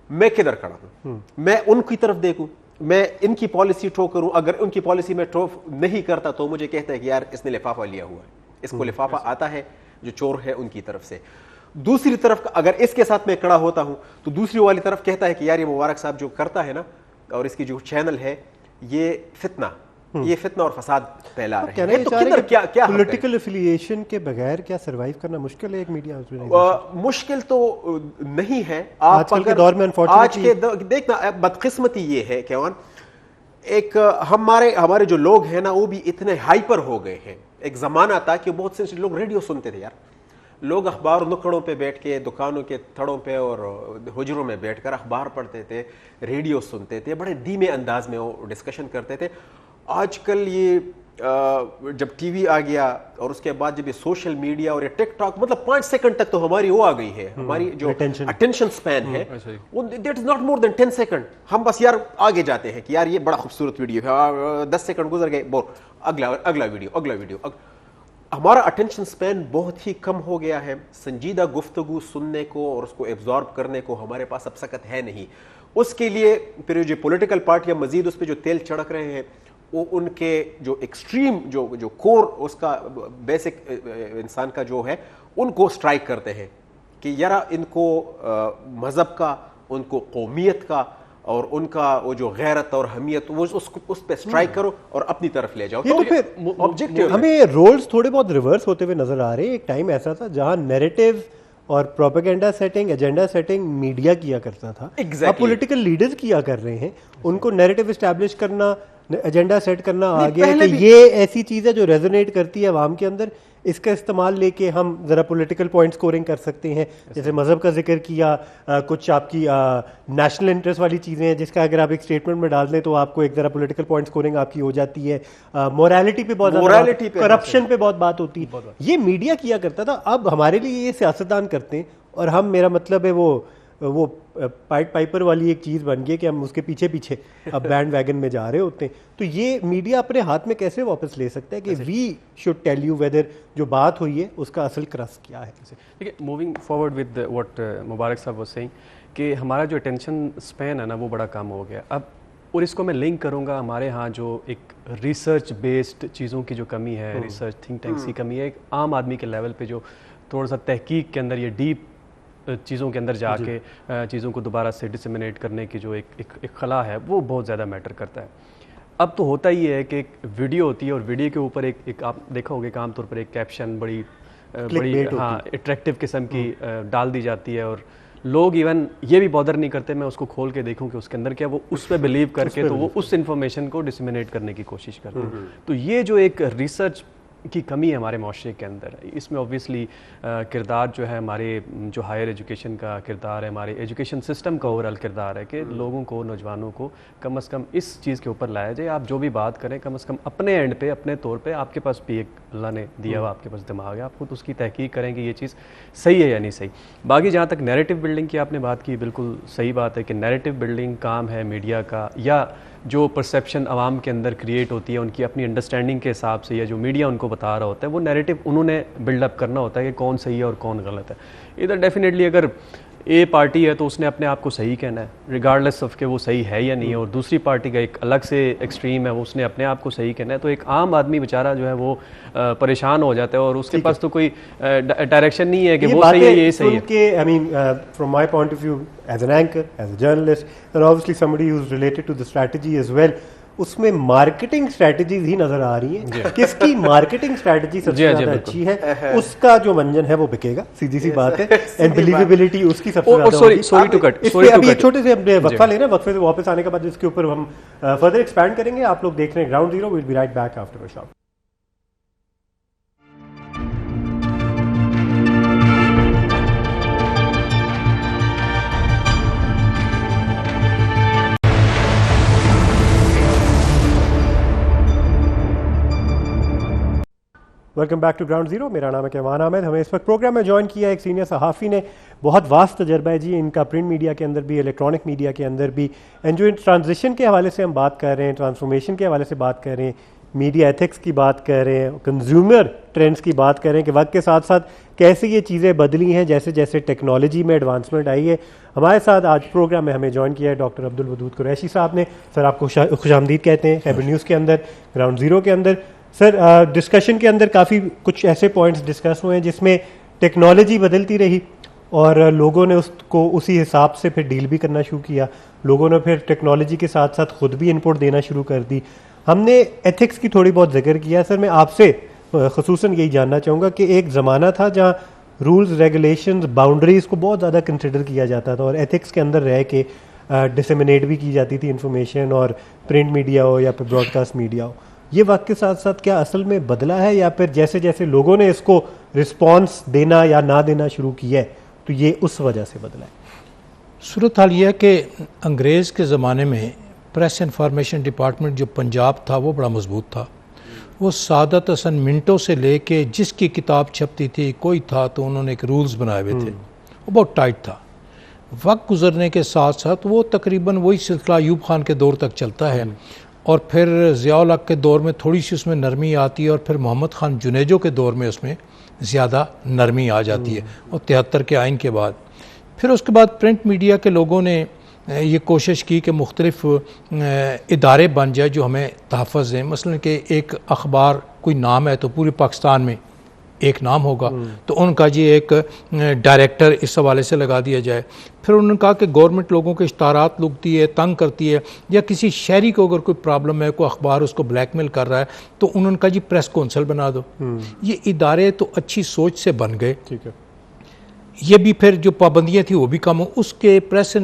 میں کدھر کھڑا ہوں؟ میں ان کی طرف دیکھوں, میں ان کی پالیسی ٹھو کروں, اگر ان کی پالیسی میں ٹھو نہیں کرتا تو مجھے کہتا ہے کہ یار اس نے لفافہ لیا ہوا ہے, اس کو لفافہ آتا ہے, جو چور ہے ان کی طرف سے. دوسری طرف اگر اس کے ساتھ میں کھڑا ہوتا ہوں تو دوسری والی طرف کہتا ہے کہ یار یہ مبارک صاحب جو کرتا ہے نا, اور اس کی جو چینل ہے یہ فتنہ اور فساد پھیلا رہے ہیں. تو کدھر کیا پولیٹیکل افیلیشن کے بغیر کیا سروائیو کرنا مشکل ہے ایک میڈیا آرگنائزیشن؟ مشکل تو نہیں ہے. آج کل کے دور میں آج کے دیکھنا بدقسمتی یہ ہے کہ ایک ہمارے جو لوگ ہیں نا وہ بھی اتنے ہائپر ہو گئے ہیں. ایک زمانہ تھا کہ بہت سے لوگ ریڈیو سنتے تھے یار, لوگ اخبار نکڑوں پہ بیٹھ کے, دکانوں کے تھڑوں پہ اور حجروں میں بیٹھ کر اخبار پڑھتے تھے, ریڈیو سنتے تھے, بڑے دھیمے انداز میں وہ ڈسکشن کرتے تھے. آج کل یہ جب ٹی وی آ گیا اور اس کے بعد جب یہ سوشل میڈیا اور یہ ٹک ٹاک, مطلب 5 سیکنڈ تک تو ہماری وہ آ گئی ہے, ہماری جو اٹینشن سپین ہے that is not more than 10 second. ہم بس یار آگے جاتے ہیں کہ یار یہ بڑا خوبصورت ویڈیو ہے, 10 سیکنڈ گزر گئے, بور, اگلا ویڈیو. ہمارا اٹینشن سپین بہت ہی کم ہو گیا ہے. سنجیدہ گفتگو سننے کو اور اس کو ایبزارب کرنے کو ہمارے پاس اب سکت ہے نہیں. اس کے لیے پھر جو پولیٹیکل پارٹیاں مزید اس پہ جو تیل چھڑک رہے ہیں, وہ ان کے جو ایکسٹریم جو کور اس کا بیسک انسان کا جو ہے ان کو سٹرائک کرتے ہیں کہ یار ان کو مذہب کا, ان کو قومیت کا اور ان کا وہ جو غیرت اور حمیت اس پہ سٹرائک کرو اور اپنی طرف لے جاؤ. تو پھر آبجیکٹیو ہمیں رولز تھوڑے بہت ریورس ہوتے ہوئے نظر آ رہے ہیں. ایک ٹائم ایسا تھا جہاں نیریٹو اور propaganda setting, agenda setting media کیا کرتا تھا. اب پولیٹیکل لیڈرز کیا کر رہے ہیں, ان کو نیریٹو اسٹیبلش کرنا, ایجنڈا سیٹ کرنا آ گیا کہ یہ ایسی چیز ہے جو ریزونیٹ کرتی ہے عوام کے اندر, اس کا استعمال لے کے ہم ذرا پولیٹیکل پوائنٹ سکورنگ کر سکتے ہیں. جیسے مذہب کا ذکر کیا, کچھ آپ کی نیشنل انٹرسٹ والی چیزیں ہیں جس کا اگر آپ ایک اسٹیٹمنٹ میں ڈال دیں تو آپ کو ایک ذرا پولیٹیکل پوائنٹ سکورنگ آپ کی ہو جاتی ہے. موریلٹی پہ بہت زیادہ, کرپشن پہ بہت بات ہوتی ہے, یہ میڈیا کیا کرتا تھا. اب ہمارے لیے یہ سیاستدان کرتے ہیں اور ہم, میرا مطلب ہے وہ پائپر والی ایک چیز بن گئی کہ ہم اس کے پیچھے اب بینڈ ویگن میں جا رہے ہوتے ہیں. تو یہ میڈیا اپنے ہاتھ میں کیسے واپس لے سکتا ہے کہ we should tell you whether جو بات ہوئی ہے اس کا اصل کرس کیا ہے. ٹھیک ہے, موونگ فارورڈ ود واٹ مبارک صاحب واز سیئنگ کہ ہمارا جو اٹینشن اسپین ہے نا وہ بڑا کم ہو گیا اب, اور اس کو میں لنک کروں گا ہمارے ہاں جو ایک ریسرچ بیسڈ چیزوں کی جو کمی ہے, ریسرچ تھنک ٹینکس کی کمی ہے, ایک عام آدمی کے لیول پہ جو تھوڑا سا تحقیق کے اندر یہ ڈیپ چیزوں کے اندر جا کے چیزوں کو دوبارہ سے ڈسیمنیٹ کرنے کی جو ایک خلا ہے وہ بہت زیادہ میٹر کرتا ہے. اب تو ہوتا ہی ہے کہ ایک ویڈیو ہوتی ہے اور ویڈیو کے اوپر ایک آپ دیکھا ہوگا کہ عام طور پر ایک کیپشن بڑی اٹریکٹیو قسم کی ڈال دی جاتی ہے اور لوگ ایون یہ بھی بادر نہیں کرتے میں اس کو کھول کے دیکھوں کہ اس کے اندر کیا, وہ اس پہ بلیو کر کے تو وہ اس انفارمیشن کو ڈسیمنیٹ کرنے کی کوشش کرتے ہیں. تو یہ جو ایک ریسرچ کی کمی ہے ہمارے معاشرے کے اندر, اس میں اوبویسلی کردار جو ہے ہمارے جو ہائر ایجوکیشن کا کردار ہے, ہمارے ایجوکیشن سسٹم کا اوورآل کردار ہے کہ لوگوں کو, نوجوانوں کو کم از کم اس چیز کے اوپر لایا جائے. آپ جو بھی بات کریں کم از کم اپنے اینڈ پہ, اپنے طور پہ, آپ کے پاس بھی ایک اللہ نے دیا ہوا آپ کے پاس دماغ ہے, آپ خود اس کی تحقیق کریں کہ یہ چیز صحیح ہے یا نہیں صحیح. باقی جہاں تک نیریٹو بلڈنگ کی آپ نے بات کی, بالکل صحیح بات ہے کہ نیریٹو بلڈنگ کام ہے میڈیا کا, یا جو پرسیپشن عوام کے اندر کریٹ ہوتی ہے ان کی اپنی انڈرسٹینڈنگ کے حساب سے, یا جو میڈیا ان کو بتا رہا ہوتا ہے وہ نیریٹو انہوں نے بلڈ اپ کرنا ہوتا ہے کہ کون صحیح ہے اور کون غلط ہے. ادھر ڈیفینیٹلی اگر اے پارٹی ہے تو اس نے اپنے آپ کو صحیح کہنا ہے ریگارڈلیس آف کہ وہ صحیح ہے یا نہیں ہے, اور دوسری پارٹی کا ایک الگ سے ایکسٹریم ہے وہ اس نے اپنے آپ کو صحیح کہنا ہے. تو ایک عام آدمی بیچارہ جو ہے وہ پریشان ہو جاتا ہے اور اس کے پاس تو کوئی ڈائریکشن نہیں ہے کہ وہ صحیح ہے یہ صحیح ہے. I mean, from my point of view as an anchor, as a journalist, and obviously somebody who's related to the strategy as well, اس میں مارکیٹنگ اسٹریٹجیز ہی نظر آ رہی ہیں. کس کی مارکیٹنگ اسٹریٹجی سب سے زیادہ اچھی ہے, اس کا جو منجن ہے وہ بکے گا, سیدھی سی بات ہے. اینڈ بلیویبلٹی اس کی سب سے زیادہ ہوگی. ابھی ایک چھوٹے سے وقفہ لینا, وقفے سے واپس آنے کے بعد اس کے اوپر ہم فردر ایکسپینڈ کریں گے. آپ لوگ دیکھ رہے ہیں ground zero, we'll be right back after a short. Welcome back to ground zero. میرا نام ہے کیوان احمد. ہمیں اس وقت پروگرام میں جوائن کیا ایک سینئر صحافی نے, بہت واسط تجربہ ہے جی ان کا, پرنٹ میڈیا کے اندر بھی, الیکٹرانک میڈیا کے اندر بھی. اینڈ جو ٹرانزیشن کے حوالے سے ہم بات کر رہے ہیں, ٹرانسفارمیشن کے حوالے سے بات کر رہے ہیں, میڈیا ایتھکس کی بات کر رہے ہیں, کنزیومر ٹرینڈس کی بات کر رہے ہیں کہ وقت کے ساتھ ساتھ کیسے یہ چیزیں بدلی ہیں جیسے جیسے ٹیکنالوجی میں ایڈوانسمنٹ آئی ہے. ہمارے ساتھ آج پروگرام میں ہمیں جوائن کیا ہے ڈاکٹر عبدالودود قریشی صاحب نے. سر آپ کو خوش آمدید کہتے ہیں خیبر نیوز کے اندر, گراؤنڈ زیرو کے اندر. سر ڈسکشن کے اندر کافی کچھ ایسے پوائنٹس ڈسکس ہوئے ہیں جس میں ٹیکنالوجی بدلتی رہی اور لوگوں نے اس کو اسی حساب سے پھر ڈیل بھی کرنا شروع کیا. لوگوں نے پھر ٹیکنالوجی کے ساتھ ساتھ خود بھی انپٹ دینا شروع کر دی. ہم نے ایتھکس کی تھوڑی بہت ذکر کیا. سر میں آپ سے خصوصاً یہی جاننا چاہوں گا کہ ایک زمانہ تھا جہاں رولز, ریگولیشنز, باؤنڈریز کو بہت زیادہ کنسیڈر کیا جاتا تھا اور ایتھکس کے اندر رہ کے ڈسیمنیٹ بھی کی جاتی تھی انفارمیشن, اور پرنٹ میڈیا ہو یا پھر براڈ کاسٹ میڈیا ہو. یہ وقت کے ساتھ ساتھ کیا اصل میں بدلا ہے, یا پھر جیسے جیسے لوگوں نے اس کو رسپانس دینا یا نہ دینا شروع کیا ہے تو یہ اس وجہ سے بدلا ہے؟ صورتحال یہ ہے کہ انگریز کے زمانے میں پریس انفارمیشن ڈپارٹمنٹ جو پنجاب تھا وہ بڑا مضبوط تھا. وہ سعادت حسن منٹو سے لے کے جس کی کتاب چھپتی تھی کوئی تھا تو انہوں نے ایک رولز بنائے ہوئے تھے, وہ بہت ٹائٹ تھا. وقت گزرنے کے ساتھ ساتھ وہ تقریباً وہی سلسلہ ایوب خان کے دور تک چلتا ہے, اور پھر ضیاء الحق کے دور میں تھوڑی سی اس میں نرمی آتی ہے, اور پھر محمد خان جنیجو کے دور میں اس میں زیادہ نرمی آ جاتی ہے, اور 73 کے آئین کے بعد. پھر اس کے بعد پرنٹ میڈیا کے لوگوں نے یہ کوشش کی کہ مختلف ادارے بن جائے جو ہمیں تحفظ دیں. مثلا کہ ایک اخبار کوئی نام ہے تو پورے پاکستان میں ایک نام ہوگا, تو ان کا جی ایک ڈائریکٹر اس حوالے سے لگا دیا جائے. پھر انہوں نے کہا کہ گورنمنٹ لوگوں کے اشتہارات لگتی ہے, تنگ کرتی ہے, یا کسی شہری کو اگر کوئی پرابلم ہے, کوئی اخبار اس کو بلیک میل کر رہا ہے, تو انہوں نے کہا جی پریس کونسل بنا دو. یہ ادارے تو اچھی سوچ سے بن گئے. ٹھیک ہے, یہ بھی پھر جو پابندیاں تھیں وہ بھی کم ہو. اس کے پریس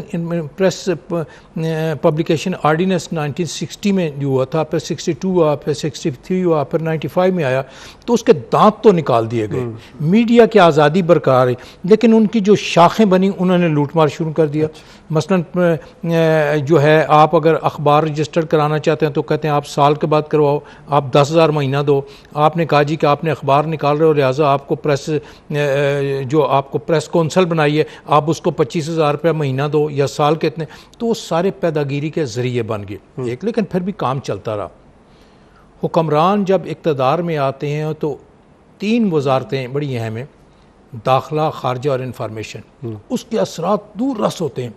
پبلیکیشن آرڈیننس 1960 میں جو ہوا تھا, پھر 62 ہوا, پھر 63 ہوا, پھر 95 میں آیا, تو اس کے دانت تو نکال دیے گئے. میڈیا کی آزادی برقرار ہے, لیکن ان کی جو شاخیں بنی انہوں نے لوٹ مار شروع کر دیا. مثلا جو ہے آپ اگر اخبار رجسٹر کرانا چاہتے ہیں تو کہتے ہیں آپ سال کے بعد کرواؤ, آپ 10,000 مہینہ دو. آپ نے کہا جی کہ آپ نے اخبار نکال رہے ہو, لہٰذا آپ کو پریس جو آپ کو پریس کونسل بنائی ہے, آپ اس کو 25,000 روپے مہینہ دو یا سال کے اتنے. تو وہ سارے پیداگیری کے ذریعے بن گئے ایک. لیکن پھر بھی کام چلتا رہا. حکمران جب اقتدار میں آتے ہیں تو 3 وزارتیں بڑی اہم ہیں, داخلہ, خارجہ اور انفارمیشن. اس کے اثرات دور رس ہوتے ہیں,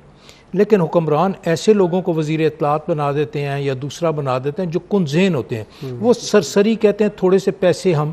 لیکن حکمران ایسے لوگوں کو وزیر اطلاعات بنا دیتے ہیں یا دوسرا بنا دیتے ہیں جو کن ذہن ہوتے ہیں. وہ سرسری کہتے ہیں تھوڑے سے پیسے ہم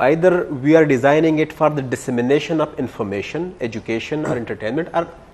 either we are designing it for the dissemination of information, education or entertainment or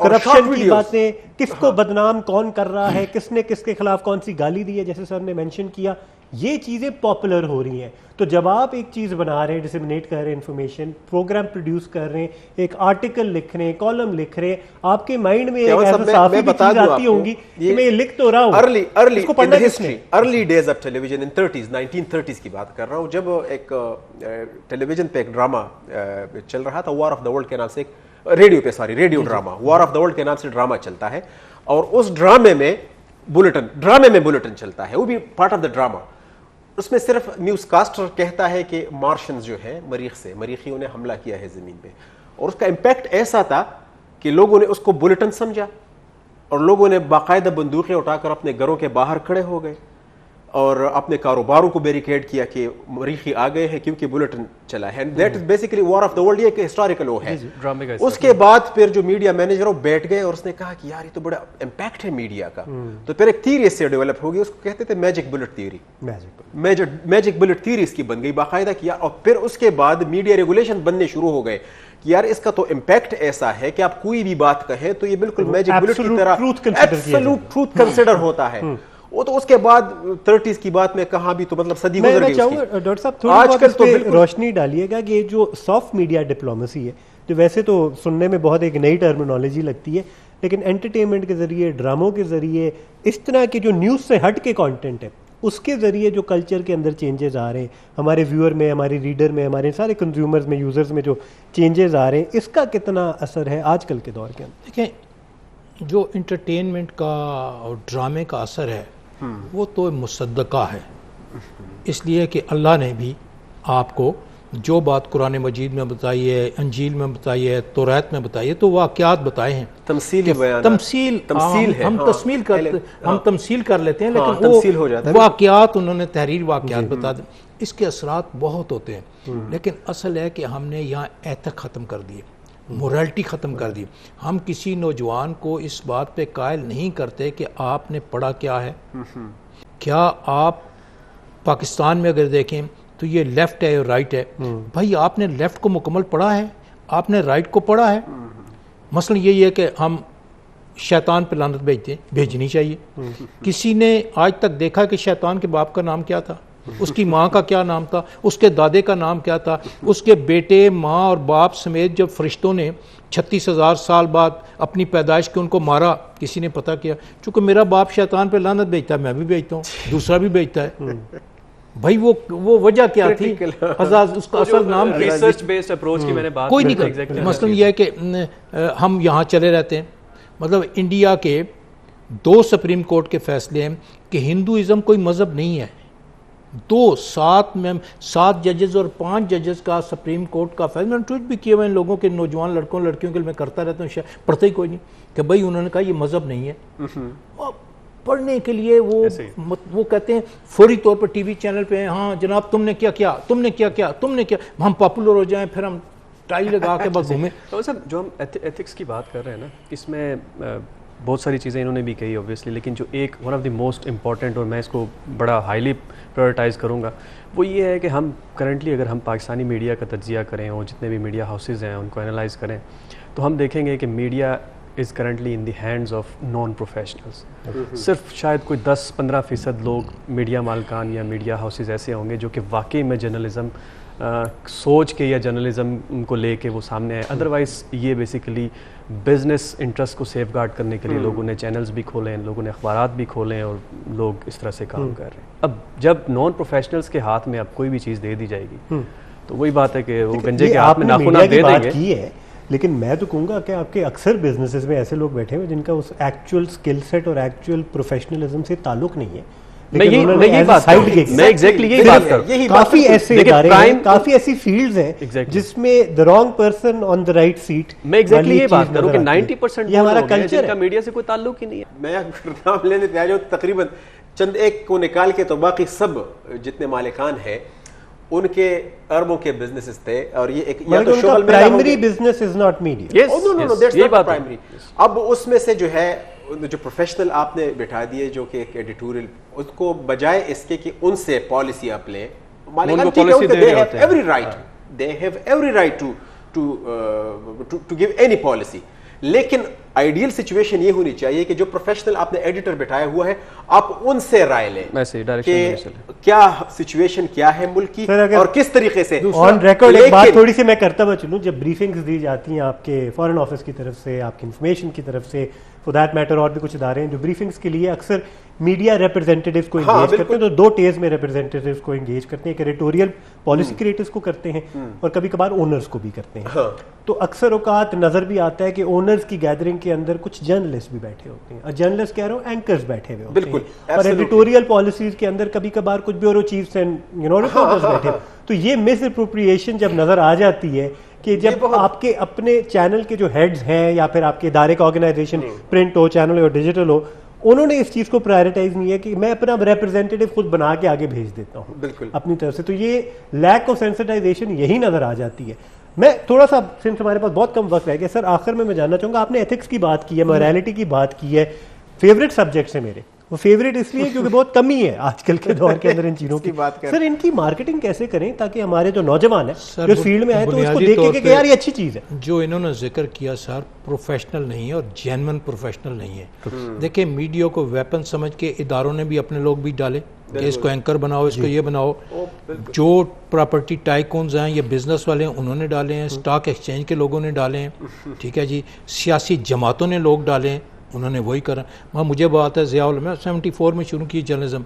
corruption کی باتیں, کس کو بدنام کون کر رہا ہے, کس نے کس کے خلاف کون سی گالی دی ہے, جیسے سر نے مینشن کیا, یہ چیزیں پاپولر ہو رہی ہیں. تو جب آپ ایک چیز بنا رہے ہیں, ڈسیمنیٹ کر رہے ہیں انفارمیشن, پروگرام پروڈیوس کر رہے ہیں, ایک آرٹیکل لکھ رہے ہیں, کالم لکھ رہے ہیں, آپ کے مائنڈ میں ایک ایسا صحافی بھی چیز آتی ہوں گی کہ میں یہ لکھ تو رہا ہوں, اس کو پڑھنا کس نے. Early days of television in 1930s کی بات کر رہا ہوں, جب ایک ٹیلی ویژن پہ ایک ڈرامہ چل رہا تھا, وار آف دا ورلڈ کے نام سے, ریڈیو پہ radio drama, war of the world کے نام سے ڈرامہ چلتا ہے, اور اس ڈرامے میں بلٹن چلتا ہے, وہ بھی پارٹ آف دا ڈرامہ. اس میں صرف نیوز کاسٹر کہتا ہے کہ مارشنز جو ہے مریخیوں نے حملہ کیا ہے زمین پہ, اور اس کا امپیکٹ ایسا تھا کہ لوگوں نے اس کو بلٹن سمجھا, اور لوگوں نے باقاعدہ بندوقیں اٹھا کر اپنے گھروں کے باہر کھڑے ہو گئے اور اپنے کاروباروں کو بیریکیڈ کیا کہ مریخی آ گئے ہیں کیونکہ بلٹن چلا ہے. That is basically war of the world, یہ ایک ہسٹوریکل وہ ہے. اس کے بعد پھر جو میڈیا مینیجر وہ بیٹھ گئے اور اس نے کہا کہ یار یہ تو بڑا امپیکٹ ہے میڈیا کا, تو پھر ایک تھیوری اس سے ڈیولپ ہوگی, اس کو کہتے تھے magic bullet theory. Magic bullet theory اس کی بن گئی باقاعدہ کیا, اور پھر اس کے بعد میڈیا ریگولیشن بننے شروع ہو گئے کہ یار اس کا تو امپیکٹ ایسا ہے کہ آپ کوئی بھی بات کہیں تو یہ بالکل میجک بلٹ کی طرح ایبسولوٹ ٹروتھ کنسیڈر ہوتا ہے. وہ تو اس کے بعد 30s کی بات میں کہاں بھی تو مطلب صدی گزر گئی. میں چاہوں گا ڈاکٹر صاحب تھوڑی بہت اس پہ روشنی ڈالیے گا کہ جو سافٹ میڈیا ڈپلومیسی ہے, جو ویسے تو سننے میں بہت ایک نئی ٹرمینالوجی لگتی ہے, لیکن انٹرٹینمنٹ کے ذریعے, ڈراموں کے ذریعے, اس طرح کے جو نیوز سے ہٹ کے کانٹینٹ ہے اس کے ذریعے جو کلچر کے اندر چینجز آ رہے ہیں, ہمارے ویور میں, ہمارے ریڈر میں, ہمارے سارے کنزیومرز میں, یوزرز میں جو چینجز آ رہے ہیں, اس کا کتنا اثر ہے آج کل کے دور کے اندر؟ دیکھیں جو انٹرٹینمنٹ کا اور ڈرامے کا اثر ہے وہ تو مصدقہ ہے, اس لیے کہ اللہ نے بھی آپ کو جو بات قرآن مجید میں بتائی ہے, انجیل میں بتائی ہے, توریت میں بتائی ہے, تو واقعات بتائے ہیں. تمثیل ہم تمثیل کر لیتے ہیں, لیکن وہ واقعات انہوں نے تحریر واقعات بتا دیں, اس کے اثرات بہت ہوتے ہیں. لیکن اصل ہے کہ ہم نے یہاں ایتھک ختم کر دیے, مورالٹی ختم کر دی. ہم کسی نوجوان کو اس بات پہ قائل نہیں کرتے کہ آپ نے پڑھا کیا ہے. کیا آپ پاکستان میں اگر دیکھیں تو یہ لیفٹ ہے اور رائٹ ہے, بھائی آپ نے لیفٹ کو مکمل پڑھا ہے, آپ نے رائٹ کو پڑھا ہے. مثلا یہی ہے کہ ہم شیطان پہ لعنت بھیجتے ہیں, بھیجنی چاہیے. کسی نے آج تک دیکھا کہ شیطان کے باپ کا نام کیا تھا, اس کی ماں کا کیا نام تھا, اس کے دادے کا نام کیا تھا, اس کے بیٹے, ماں اور باپ سمیت جب فرشتوں نے 36,000 سال بعد اپنی پیدائش کے ان کو مارا, کسی نے پتہ کیا؟ چونکہ میرا باپ شیطان پہ لعنت بھیجتا ہے, میں بھی بھیجتا ہوں, دوسرا بھی بھیجتا ہے. بھائی وہ وجہ کیا تھی, اس کا اصل نام ریسرچ بیسڈ اپروچ کی میں نے بات کوئی نہیں کرتا. مثلا یہ ہے کہ ہم یہاں چلے رہتے ہیں, مطلب انڈیا کے 2 سپریم کورٹ کے فیصلے ہیں کہ ہندوازم کوئی مذہب نہیں ہے. 7 ججز اور 5 ججز کا سپریم کورٹ کا فیصلہ, میں نے ٹویٹ بھی کیا ہوا ان لوگوں کے, نوجوان لڑکیوں کے لیے میں کرتا رہتا ہوں, پڑھتا ہی کوئی نہیں, کہ بھائی انہوں نے کہا یہ مذہب نہیں ہے. پڑھنے کے لیے وہ کہتے ہیں فوری طور پر ٹی وی چینل پہ, ہاں جناب تم نے کیا کیا, تم نے کیا کیا, تم نے کیا, ہم پاپولر ہو جائیں, پھر ہم ٹائی لگا کے بس گھومیں. جو ہم ایتھکس کی بات کر رہے ہیں نا, اس میں بہت ساری چیزیں انہوں نے بھی کہی اوبیسلی, لیکن جو ایک one of the most important, اور میں اس کو بڑا ہائیلی پرائورٹائز کروں گا, وہ یہ ہے کہ ہم کرنٹلی اگر ہم پاکستانی میڈیا کا تجزیہ کریں اور جتنے بھی میڈیا ہاؤسز ہیں ان کو انالائز کریں, تو ہم دیکھیں گے کہ media is currently in the hands of non professionals. صرف شاید کوئی 10-15% لوگ میڈیا مالکان یا میڈیا ہاؤسز ایسے ہوں گے جو کہ واقعی میں جرنلزم سوچ کے یا جرنلزم کو لے کے وہ سامنے آئے. ادروائز یہ بیسیکلی بزنس انٹرسٹ کو سیف گارڈ کرنے کے لیے لوگوں نے چینلز بھی کھولے ہیں, لوگوں نے اخبارات بھی کھولے ہیں, اور لوگ اس طرح سے کام کر رہے ہیں. اب جب نان پروفیشنلز کے ہاتھ میں اب کوئی بھی چیز دے دی جائے گی تو وہی بات ہے کہ وہ گنجے کے ہاتھ میں ناخن دے دیں گے. لیکن میں تو کہوں گا کہ آپ کے اکثر بزنسز میں ایسے لوگ بیٹھے ہوئے جن کا اس ایکچوئل اسکل سیٹ اور ایکچوئل پروفیشنلزم سے تعلق نہیں ہے. کافی ایسے ادارے ہیں, کافی ایسی فیلڈز ہیں جس میں the wrong person on the right seat. میں ایگزیکٹلی یہ بات کروں کہ 90% یہ ہمارا کلچر ہے, میڈیا سے کوئی تعلق ہی نہیں ہے. میں نام لینے پہ آ جاؤں, تقریباً چند ایک کو نکال کے تو باقی سب جتنے مالکان ہیں ان کے اربوں کے بزنسز تھے, اور یہ ایک یا تو شغل میں primary business is not media. یہ بات پرائمری. اب اس میں سے جو ہے جو پروفیشنل آپ نے بٹھا دیے جو کہ ایک ایڈیٹوریل, اس کو بجائے اس کے کہ ان سے پالیسی آپ لیں, مالکان ٹھیک ہے, they have every right to give any policy, لیکن آئیڈیل سچویشن یہ ہونی چاہیے کہ جو پروفیشنل آپ نے ایڈیٹر بٹھایا ہوا ہے آپ ان سے رائے لیں کہ کیا سچویشن کیا ہے ملک کی اور کس طریقے سے. آن ریکارڈ ایک بات تھوڑی سی میں کرتا ہوا چلوں, جب بریفنگز دی جاتی ہیں آپ کے فارن آفس کی طرف سے, آپ کی انفارمیشن کی طرف سے, فور دیٹ میٹر اور بھی کچھ ادارے ہیں جو بریفنگز کے لیے اکثر میڈیا ریپرزینٹیوز کو انگیج کرتے ہیں, تو دو ٹیز میں ریپرزینٹیوز کو انگیج کرتے ہیں, ایک ایڈیٹوریل پالیسی کریٹرز کو کرتے ہیں اور کبھی کبھار اونرز کو بھی کرتے ہیں. تو اکثر اوقات نظر بھی آتا ہے کہ اونرز کی گیدرنگ کے اندر کچھ جرنلسٹ بھی بیٹھے ہوتے ہیں, جرنلسٹ کہہ رہا ہوں اینکرز بیٹھے ہوئے ہوتے ہیں, اور ایڈیٹوریل پالیسیز کے اندر کبھی کبھار کچھ بیورو چیفز اینڈ رپورٹرز بیٹھے. تو یہ مس اپروپریشن جب نظر آ جاتی ہے کہ جب آپ کے اپنے چینل کے جو ہیڈز ہیں یا پھر آپ کے ادارے کا آرگنائزیشن پرنٹ ہو, چینل ہو, ڈیجیٹل ہو, انہوں نے اس چیز کو پرائرٹائز نہیں ہے کہ میں اپنا ریپرزینٹیٹو خود بنا کے آگے بھیج دیتا ہوں بالکل اپنی طرف سے. تو یہ لیک آف سینسٹائزیشن یہی نظر آ جاتی ہے. میں تھوڑا سا سنس ہمارے پاس بہت کم وقت رہ گیا سر, آخر میں جاننا چاہوں گا, آپ نے ایتھکس کی بات کی ہے, مورالٹی کی بات کی ہے, فیوریٹ سبجیکٹس ہیں میرے, وہ فیوریٹ اس لیے کیونکہ بہت کمی ہے آج کل کے دور کے اندر ان چیزوں کی بات. سر ان کی مارکیٹنگ کیسے کریں تاکہ ہمارے جو نوجوان ہیں جو فیلڈ میں آئے تو اس کو دیکھیں کہ یار یہ اچھی چیز ہے. جو انہوں نے ذکر کیا سر پروفیشنل نہیں ہے اور جینون پروفیشنل نہیں ہے. دیکھیں میڈیا کو ویپن سمجھ کے اداروں نے بھی اپنے لوگ بھی ڈالے کہ اس کو اینکر بناؤ, اس کو یہ بناؤ. جو پراپرٹی ٹائکونز ہیں یہ بزنس والے ہیں انہوں نے ڈالے ہیں, اسٹاک ایکسچینج کے لوگوں نے ڈالے ہیں, ٹھیک ہے جی, سیاسی جماعتوں نے لوگ ڈالے ہیں, انہوں نے وہی کرا. مجھے بات ہے ضیاء العلم 74 میں شروع کی جرنلزم,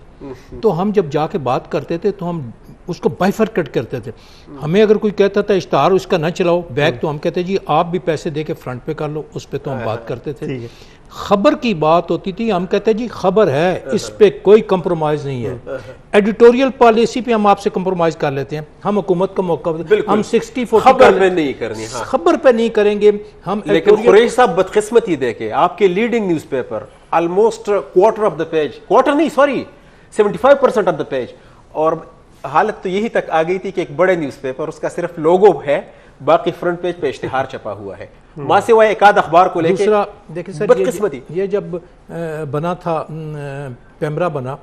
تو ہم جب جا کے بات کرتے تھے تو ہم اس کو بائفرکٹ کرتے تھے. ہمیں اگر کوئی کہتا تھا اشتہار اس کا نہ چلاؤ بیک, تو ہم کہتے جی آپ بھی پیسے دے کے فرنٹ پہ کر لو, اس پہ تو ہم بات کرتے تھے. خبر کی بات ہوتی تھی ہم کہتے جی خبر ہے اس پہ کوئی کمپرومائز نہیں ہے. ایڈیٹوریل پالیسی پہ ہم آپ سے کمپرومائز کر لیتے ہیں, ہم حکومت کا موقع ہم 60-40 خبر پہ نہیں کرنی, خبر پہ نہیں کریں گے ہم. لیکن قریش صاحب بدقسمتی دیکھے آپ کے leading news paper almost quarter of the page, quarter نہیں سوری 75% آف دا پیج, اور حالت تو یہی تک آ گئی تھی کہ ایک بڑے نیوز پیپر اس کا صرف لوگو ہے, باقی فرنٹ پیج پہ اشتہار چھپا ہوا ہے, ماں سوائے ایک آدھ اخبار کو لے کے. دوسرا دیکھیں سر بدقسمتی یہ جب بنا تھا پیمرا بنا,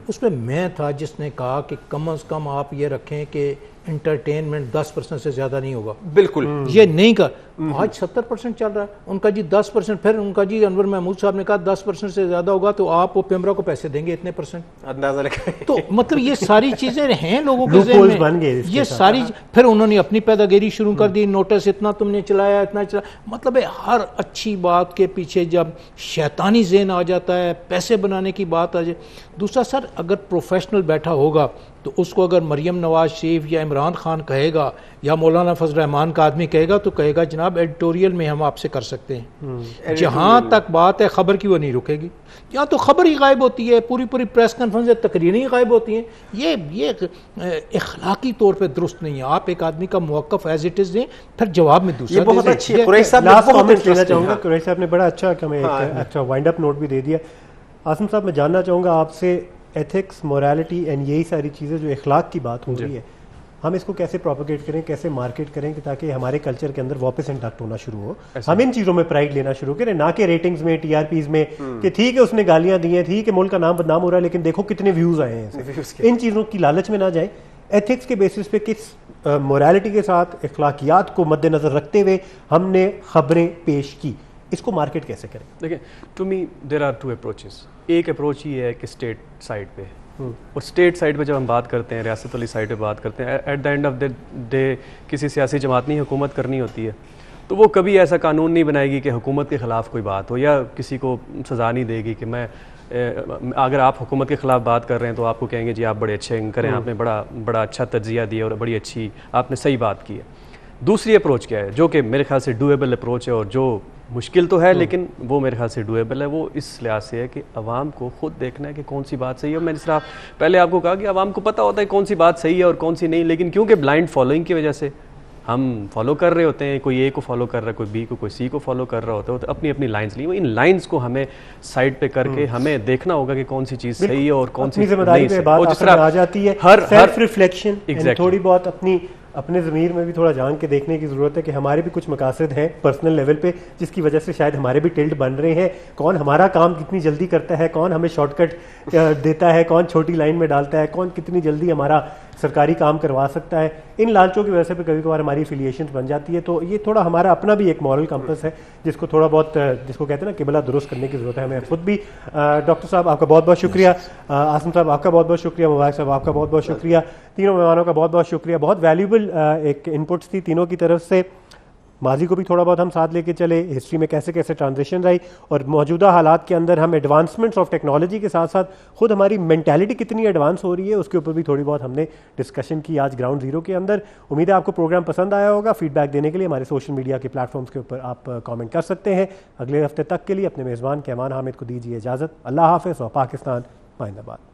اس میں میں تھا جس نے کہا کہ کم از کم آپ یہ رکھیں کہ انٹرٹینمنٹ 10% سے زیادہ نہیں ہوگا. بالکل یہ نہیں کر, آج 70% چل رہا ہے, ان کا جی 10%, پھر ان کا جی انور محمود صاحب نے کہا 10% سے زیادہ ہوگا تو آپ وہ پیمرا کو پیسے دیں گے اتنے %. اندازہ لگائیں. تو مطلب یہ ساری چیزیں ہیں لوگوں کے ذہن میں, یہ ساری. پھر انہوں نے اپنی پیداگیری شروع کر دی, نوٹس اتنا تم نے چلایا, اتنا چلایا. مطلب ہے ہر اچھی بات کے پیچھے جب شیطانی ذہن آ جاتا ہے, پیسے بنانے کی بات آ جائے. دوسرا سر اگر پروفیشنل بیٹھا ہوگا تو اس کو اگر مریم نواز شریف یا عمران خان کہے گا یا مولانا فضل الرحمان کا آدمی کہے گا تو کہے گا جناب ایڈیٹوریل میں ہم آپ سے کر سکتے ہیں. جہاں تک بات ہے خبر کی وہ نہیں رکے گی, یا تو خبر ہی غائب ہوتی ہے, پوری پریس کانفرنس تقریریں ہی غائب ہوتی ہیں. یہ اخلاقی طور پہ درست نہیں ہے. آپ ایک آدمی کا موقف ایز اٹ از دیں, پھر جواب میں دوسرا. یہ بہت اچھی ہے. قریش صاحب قریش صاحب نے بڑا اچھا ہمیں اچھا وائنڈ اپ نوٹ بھی دے دیا. عاصم صاحب میں جاننا چاہوں گا آپ سے ایتھکس, مورالٹی اینڈ یہی ساری چیزیں جو اخلاق کی بات ہو رہی ہے, ہم اس کو کیسے پروپیگیٹ کریں, کیسے مارکیٹ کریں کہ تاکہ ہمارے کلچر کے اندر واپس انڈکٹ ہونا شروع ہو, ہم ان چیزوں میں پرائڈ لینا شروع کریں, نہ کہ ریٹنگز میں, ٹی آر پیز میں کہ ٹھیک ہے اس نے گالیاں دی ہیں, ٹھیک ہے ملک کا نام بدنام ہو رہا ہے, لیکن دیکھو کتنے ویوز آئے ہیں. ان چیزوں کی لالچ میں نہ جائیں. ایتھکس کے بیسس پہ کس مورالٹی کے ساتھ اخلاقیات کو مد نظر رکھتے ہوئے ہم نے خبریں پیش کی, اس کو مارکیٹ کیسے کریں؟ دیکھیں to me there are 2 approaches. ایک اپروچ یہ ہے کہ اسٹیٹ سائڈ پہ, اور اسٹیٹ سائڈ پہ جب ہم بات کرتے ہیں, ریاست والی سائڈ پہ بات کرتے ہیں, at the end of the day کسی سیاسی جماعت نے حکومت کرنی ہوتی ہے, تو وہ کبھی ایسا قانون نہیں بنائے گی کہ حکومت کے خلاف کوئی بات ہو, یا کسی کو سزا نہیں دے گی کہ میں اگر آپ حکومت کے خلاف بات کر رہے ہیں تو آپ کو کہیں گے جی آپ بڑے اچھے کریں, آپ نے بڑا اچھا تجزیہ دیا اور بڑی اچھی آپ نے صحیح بات کی ہے. دوسری اپروچ کیا ہے, جو کہ میرے خیال سے ڈویبل اپروچ ہے, اور جو مشکل تو ہے لیکن وہ میرے خیال سے ڈویبل ہے, وہ اس لحاظ سے ہے کہ عوام کو خود دیکھنا ہے کہ کون سی بات صحیح ہے. میں جس طرح پہلے آپ کو کہا کہ عوام کو پتہ ہوتا ہے کون سی بات صحیح ہے اور کون سی نہیں, لیکن کیونکہ بلائنڈ فالوئنگ کی وجہ سے ہم فالو کر رہے ہوتے ہیں, کوئی اے کو فالو کر رہا ہے, کوئی بی کو, کوئی سی کو فالو کر رہا ہوتا ہے, تو اپنی اپنی لائنز لی, ان لائنز کو ہمیں سائڈ پہ کر کے ہمیں دیکھنا ہوگا کہ کون سی چیز صحیح ہے اور کون سی ذمہ داری پہ بات آ جاتی ہے. سیلف ریفلیکشن, تھوڑی بہت اپنی اپنے ضمیر میں بھی تھوڑا جان کے دیکھنے کی ضرورت ہے کہ ہمارے بھی کچھ مقاصد ہیں پرسنل لیول پہ جس کی وجہ سے شاید ہمارے بھی ٹلٹ بن رہے ہیں. کون ہمارا کام کتنی جلدی کرتا ہے, کون ہمیں شارٹ کٹ دیتا ہے, کون چھوٹی لائن میں ڈالتا ہے, کون کتنی جلدی ہمارا سرکاری کام کروا سکتا ہے. ان لالچوں کی وجہ سے کبھی کبھار ہماری افیلیشنز بن جاتی ہے. تو یہ تھوڑا ہمارا اپنا بھی ایک مورل کمپس ہے جس کو تھوڑا بہت, جس کو کہتے ہیں نا قبلہ درست کرنے کی ضرورت ہے ہمیں خود بھی. ڈاکٹر صاحب آپ کا بہت بہت شکریہ, عاصم صاحب آپ کا بہت بہت شکریہ, مبارک صاحب آپ کا بہت بہت شکریہ, تینوں مہمانوں کا بہت بہت شکریہ. بہت ویلیوبل ایک انپٹس تھی تینوں کی طرف سے. ماضی کو بھی تھوڑا بہت ہم ساتھ لے کے چلے, ہسٹری میں کیسے کیسے ٹرانزیشن رہی, اور موجودہ حالات کے اندر ہم ایڈوانسمنٹس آف ٹیکنالوجی کے ساتھ ساتھ خود ہماری مینٹیلٹی کتنی ایڈوانس ہو رہی ہے اس کے اوپر بھی تھوڑی بہت ہم نے ڈسکشن کی آج گراؤنڈ زیرو کے اندر. امید ہے آپ کو پروگرام پسند آیا ہوگا. فیڈ بیک دینے کے لیے ہمارے سوشل میڈیا کے پلیٹ فارمس کے اوپر آپ کامنٹ کر سکتے ہیں. اگلے ہفتے تک کے لیے اپنے میزبان کیوان حامد کو دیجیے اجازت. اللہ حافظ اور پاکستان زندہ باد.